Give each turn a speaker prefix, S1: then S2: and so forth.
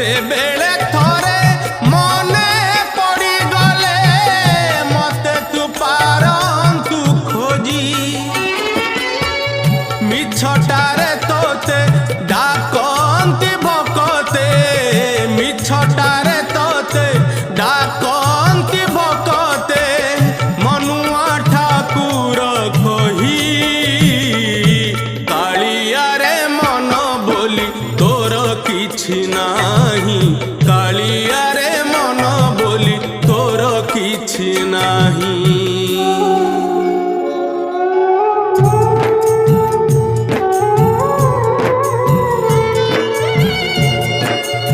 S1: केतेबेले थोरे मने पड़ी गले मते तू पारंतु खोजी मिछटारे तोते डाकंती भकते मिछटारे तोते डाकंती भकते मनुआ ठाकुर कही कालिया रे मन बोली तोर किछि नाही कालिया रे मन बोली तोर किछि नाही।